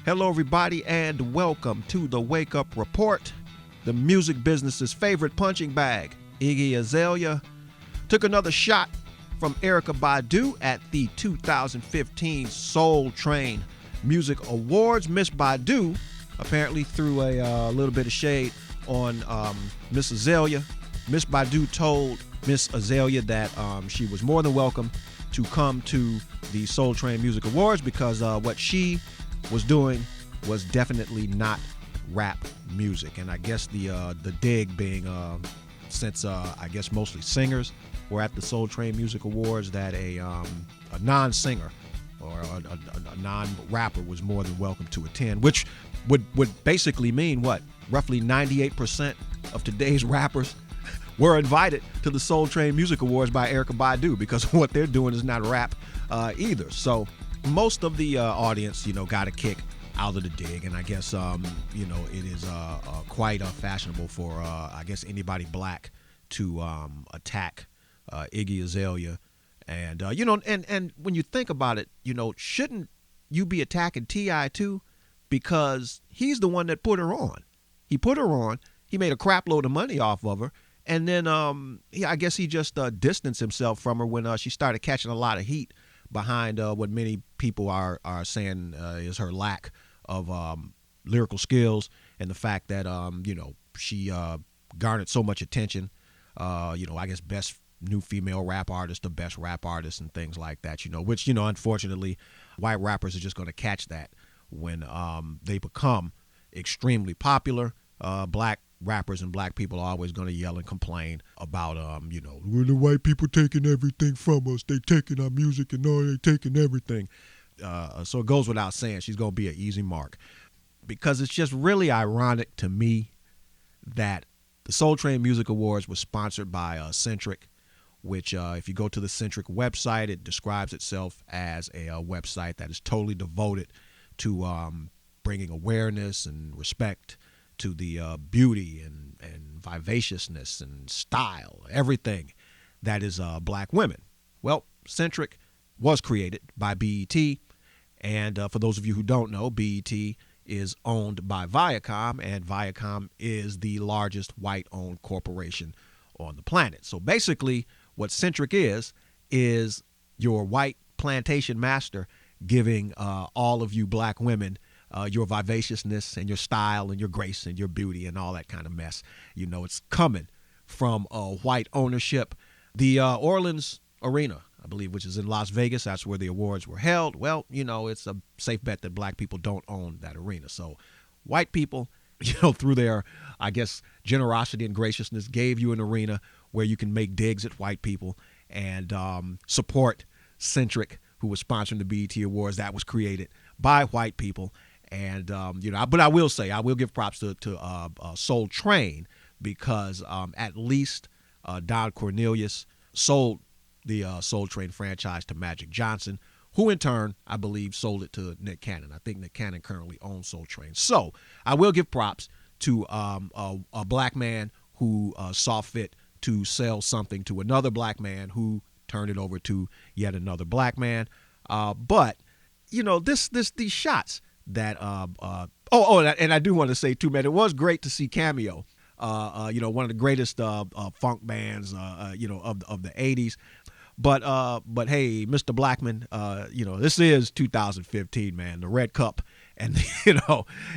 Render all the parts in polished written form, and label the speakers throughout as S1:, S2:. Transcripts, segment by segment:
S1: Hello, everybody, and welcome to the Wake Up Report. The music business's favorite punching bag, Iggy Azalea, took another shot from Erykah Badu at the 2015 Soul Train Music Awards. Miss Badu apparently threw a little bit of shade on Miss Azalea. Miss Badu told Miss Azalea that she was more than welcome to come to the Soul Train Music Awards because what she was doing was definitely not rap music. And I guess the dig being since I guess mostly singers were at the Soul Train Music Awards, that a non-singer or a non-rapper was more than welcome to attend, which would basically mean what? Roughly 98% of today's rappers were invited to the Soul Train Music Awards by Erykah Badu, because what they're doing is not rap either. So most of the audience, got a kick out of the dig, and I guess, it is quite fashionable for, I guess, anybody black to attack Iggy Azalea. And, and when you think about it, shouldn't you be attacking T.I. too? Because he's the one that put her on. He put her on. He made a crap load of money off of her. And then I guess he just distanced himself from her when she started catching a lot of heat behind what many people are saying is her lack of lyrical skills, and the fact that she garnered so much attention. I guess best new female rap artist, the best rap artist, and things like that. Which unfortunately, white rappers are just going to catch that when they become extremely popular. Black rappers and black people are always going to yell and complain about, when the white people taking everything from us, they taking our music and all, they taking everything. So it goes without saying she's going to be an easy mark, because it's just really ironic to me that the Soul Train Music Awards was sponsored by Centric, which if you go to the Centric website, it describes itself as a website that is totally devoted to bringing awareness and respect to the beauty and vivaciousness and style, everything that is black women. Well, Centric was created by BET, and for those of you who don't know, BET is owned by Viacom, and Viacom is the largest white-owned corporation on the planet. So basically, what Centric is your white plantation master giving all of you black women your vivaciousness and your style and your grace and your beauty and all that kind of mess. It's coming from white ownership. The Orleans Arena, I believe, which is in Las Vegas, that's where the awards were held. Well, it's a safe bet that black people don't own that arena. So white people, through their, I guess, generosity and graciousness, gave you an arena where you can make digs at white people and support Centric, who was sponsoring the BET Awards. That was created by white people. And, but I will say, I will give props to Soul Train, because at least Don Cornelius sold the Soul Train franchise to Magic Johnson, who in turn, I believe, sold it to Nick Cannon. I think Nick Cannon currently owns Soul Train. So I will give props to a black man who saw fit to sell something to another black man who turned it over to yet another black man. But, these shots that and I do want to say too, man, it was great to see Cameo, one of the greatest funk bands of the 80s. But hey, Mr. Blackman, this is 2015, man. The red cup and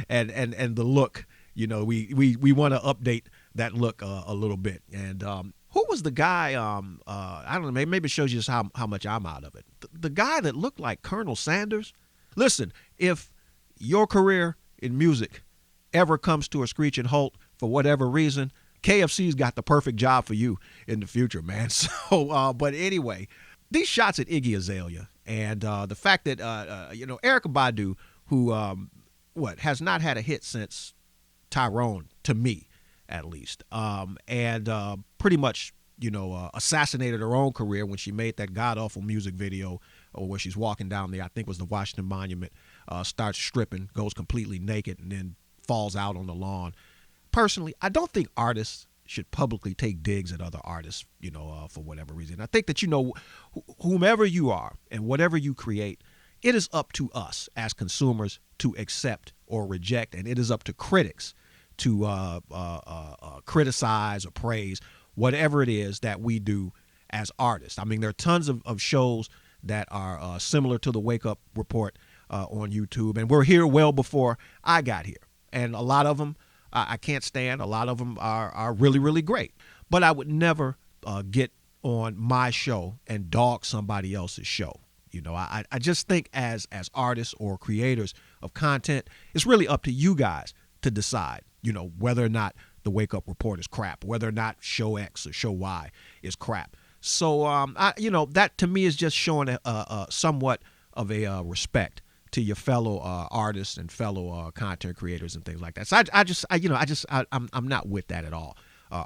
S1: and the look, we want to update that look a little bit. And who was the guy? I don't know. Maybe it shows you just how much I'm out of it. The guy that looked like Colonel Sanders. Listen, if your career in music ever comes to a screeching halt for whatever reason, KFC's got the perfect job for you in the future, man. So, but anyway, these shots at Iggy Azalea and the fact that, Erykah Badu, who, has not had a hit since Tyrone, to me, at least, and pretty much, assassinated her own career when she made that god-awful music video where she's walking down there, I think it was the Washington Monument, starts stripping, goes completely naked, and then falls out on the lawn. Personally, I don't think artists should publicly take digs at other artists, for whatever reason. I think that, whomever you are and whatever you create, It is up to us as consumers to accept or reject, and it is up to critics to criticize or praise whatever it is that we do as artists. I mean, there are tons of shows that are similar to the Wake Up Report on YouTube, and we're here well before I got here. And a lot of them I can't stand. A lot of them are really, really great. But I would never get on my show and dog somebody else's show. You know, I just think as artists or creators of content, it's really up to you guys to decide, you know, whether or not the Wake Up Report is crap, whether or not show X or show Y is crap. So, that to me is just showing somewhat of a respect to your fellow artists and fellow content creators and things like that. So I'm not with that at all.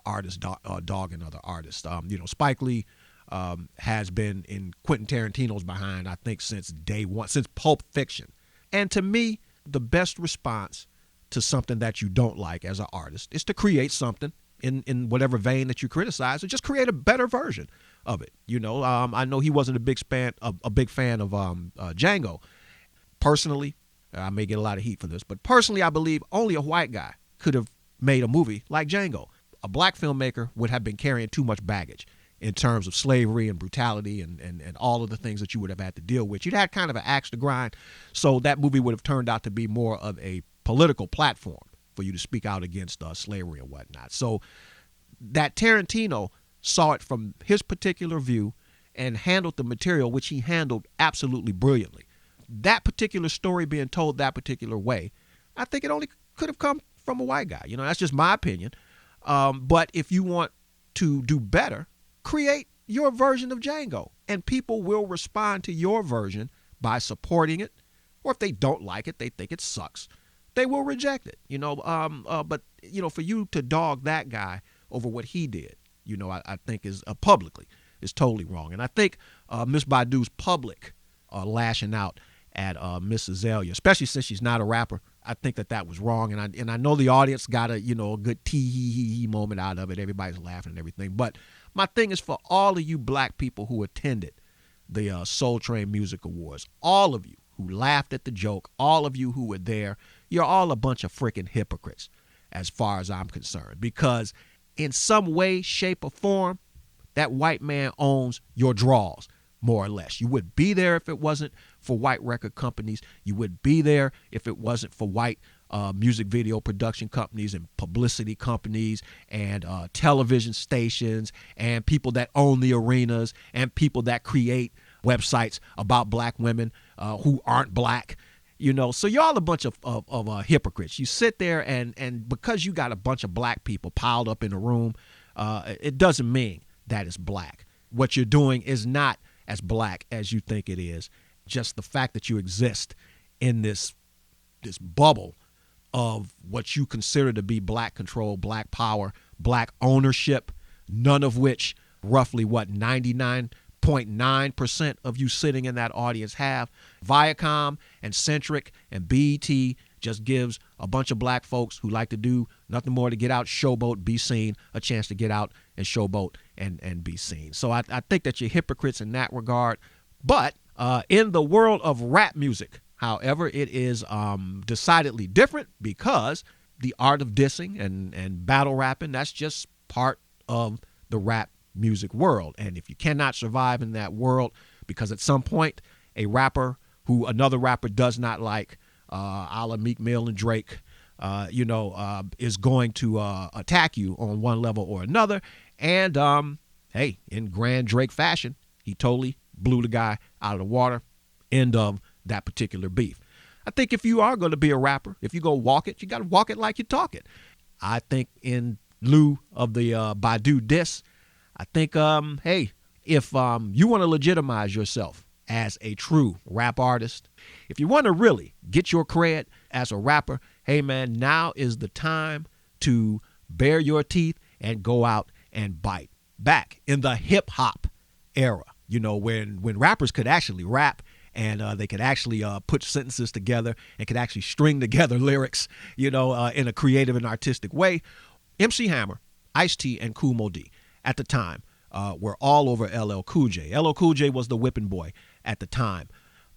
S1: Artists dogging other artists. Spike Lee has been in Quentin Tarantino's behind, I think, since day one, since Pulp Fiction. And to me, the best response to something that you don't like as an artist is to create something in whatever vein that you criticize, or just create a better version of it. I know he wasn't a big fan of Django. Personally, I may get a lot of heat for this, but personally, I believe only a white guy could have made a movie like Django. A black filmmaker would have been carrying too much baggage in terms of slavery and brutality and all of the things that you would have had to deal with. You'd had kind of an axe to grind, so that movie would have turned out to be more of a political platform for you to speak out against slavery and whatnot. So that Tarantino saw it from his particular view and handled the material, which he handled absolutely brilliantly. That particular story being told that particular way, I think it only could have come from a white guy. That's just my opinion. But if you want to do better, create your version of Django, and people will respond to your version by supporting it. Or if they don't like it, they think it sucks, they will reject it. But for you to dog that guy over what he did, I think is publicly is totally wrong. And I think Miss Badu's public lashing out at Miss Azalea, especially since she's not a rapper, I think that was wrong. And I know the audience got a good tee-hee-hee moment out of it. Everybody's laughing and everything. But my thing is for all of you black people who attended the Soul Train Music Awards, all of you who laughed at the joke, all of you who were there, you're all a bunch of freaking hypocrites as far as I'm concerned. Because in some way, shape, or form, that white man owns your draws, more or less. You would be there if it wasn't for white record companies. You would be there if it wasn't for white music video production companies and publicity companies and television stations and people that own the arenas and people that create websites about black women who aren't black. So y'all a bunch of hypocrites. You sit there and because you got a bunch of black people piled up in a room, it doesn't mean that it's black. What you're doing is not as black as you think it is. Just the fact that you exist in this bubble of what you consider to be black control, black power, black ownership, none of which roughly 99.9% of you sitting in that audience have. Viacom and Centric and BET just gives a bunch of black folks who like to do nothing more to get out, showboat, be seen, a chance to get out and showboat and be seen. So I think that you're hypocrites in that regard. But in the world of rap music, however, it is decidedly different, because the art of dissing and battle rapping, that's just part of the rap music world. And if you cannot survive in that world, because at some point a rapper who another rapper does not like, a la Meek Mill and Drake, is going to attack you on one level or another. And hey, in grand Drake fashion, he totally blew the guy out of the water. End of that particular beef. I think if you are going to be a rapper, if you go walk it, you got to walk it like you talk it. I think in lieu of the Badu diss, I think, hey, if you want to legitimize yourself as a true rap artist, if you want to really get your cred as a rapper, hey, man, now is the time to bare your teeth and go out and bite. Back in the hip hop era, when rappers could actually rap and they could actually put sentences together and could actually string together lyrics, in a creative and artistic way. MC Hammer, Ice-T, and Kool Moe Dee at the time were all over LL Cool J. LL Cool J was the whipping boy at the time.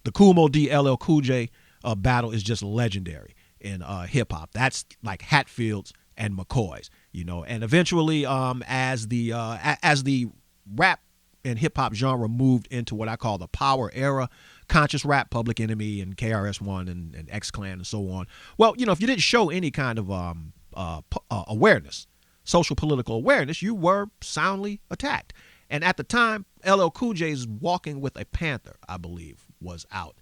S1: The Kool Moe Dee LL Cool J battle is just legendary in hip hop. That's like Hatfields and McCoys, and eventually as the rap and hip hop genre moved into what I call the power era, conscious rap, Public Enemy and KRS-One and X-Clan and so on. Well, if you didn't show any kind of awareness, social political awareness, you were soundly attacked. And at the time, LL Cool J's Walking with a Panther, I believe, was out.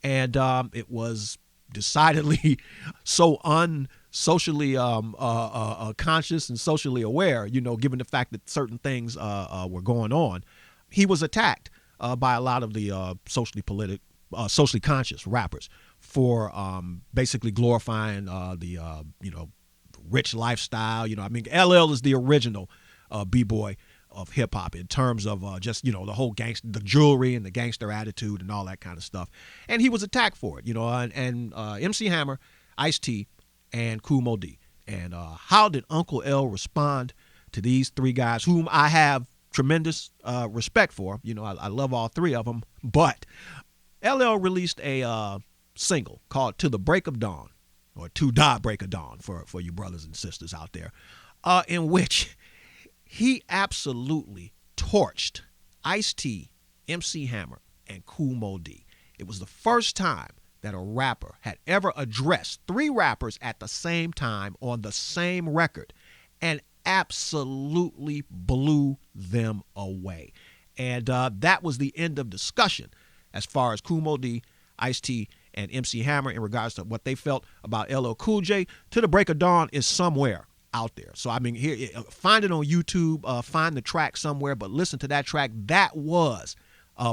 S1: And it was decidedly so unsocially conscious and socially aware, given the fact that certain things were going on. He was attacked by a lot of the socially conscious rappers for basically glorifying the rich lifestyle. LL is the original b-boy of hip hop in terms of just the whole the jewelry and the gangster attitude and all that kind of stuff. And he was attacked for it, and MC Hammer, Ice-T, and Kool Moe Dee. And how did Uncle L respond to these three guys whom I have tremendous respect for? I love all three of them, but LL released a single called To the Break of Dawn, or To Da Break of Dawn for you brothers and sisters out there, in which he absolutely torched Ice-T, MC Hammer, and Kool Moe Dee. It was the first time that a rapper had ever addressed three rappers at the same time on the same record and absolutely blew them away. And that was the end of discussion as far as Kool Moe Dee, Ice-T, and MC Hammer in regards to what they felt about LL Cool J. To the Break of Dawn is somewhere out there. So, here, find it on YouTube, find the track somewhere, but listen to that track. That was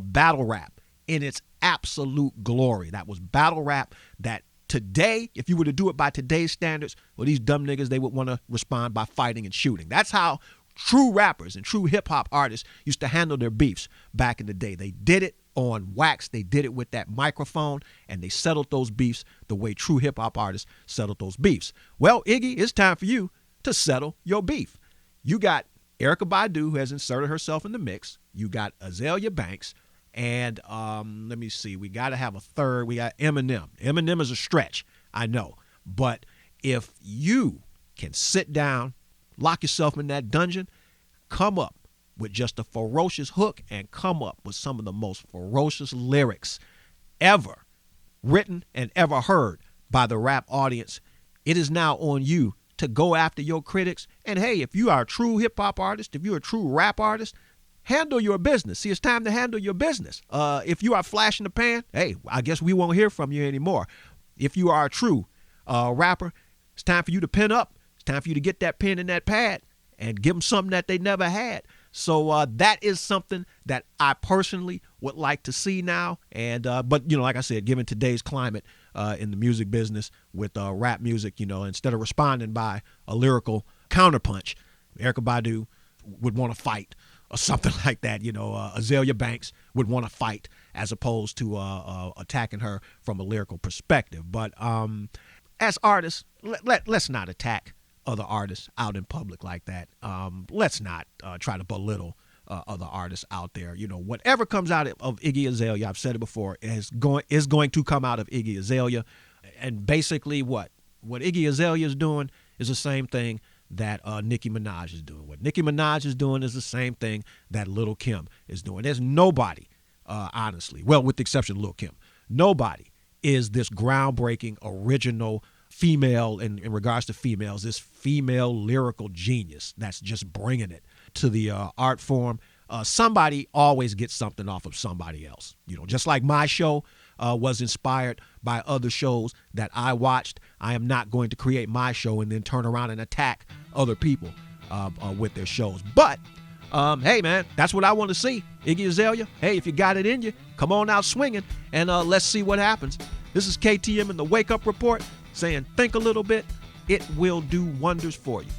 S1: battle rap in its absolute glory. That was battle rap that today, if you were to do it by today's standards, well, these dumb niggas, they would want to respond by fighting and shooting. That's how true rappers and true hip-hop artists used to handle their beefs back in the day. They did it on wax. They did it with that microphone, and they settled those beefs the way true hip-hop artists settled those beefs. Well, Iggy, it's time for you to settle your beef. You got Erykah Badu, who has inserted herself in the mix. You got Azalea Banks. And let me see. We got to have a third. We got Eminem. Eminem is a stretch, I know. But if you can sit down, lock yourself in that dungeon, come up with just a ferocious hook and come up with some of the most ferocious lyrics ever written and ever heard by the rap audience, it is now on you to go after your critics. And hey, if you are a true hip hop artist, if you're a true rap artist, handle your business. See, it's time to handle your business. If you are flash in the pan, hey, I guess we won't hear from you anymore. If you are a true rapper, it's time for you to pen up. It's time for you to get that pen and that pad and give them something that they never had. So that is something that I personally would like to see now. And but like I said, given today's climate in the music business with rap music, instead of responding by a lyrical counterpunch, Erykah Badu would want to fight or something like that. Azalea Banks would want to fight as opposed to attacking her from a lyrical perspective. But as artists, let's not attack other artists out in public like that. Let's not try to belittle other artists out there. Whatever comes out of Iggy Azalea, I've said it before, is going to come out of Iggy Azalea. And basically what Iggy Azalea is doing is the same thing that Nicki Minaj is doing. What Nicki Minaj is doing is the same thing that Lil' Kim is doing. There's nobody, honestly, well, with the exception of Lil' Kim, nobody is this groundbreaking, original female, in regards to females, this female lyrical genius that's just bringing it to the art form. Somebody always gets something off of somebody else. Just like my show was inspired by other shows that I watched, I am not going to create my show and then turn around and attack other people with their shows. But hey, man, that's what I want to see. Iggy Azalea, hey, if you got it in you, come on out swinging, and let's see what happens. This is KTM in the Wake Up Report saying, think a little bit. It will do wonders for you.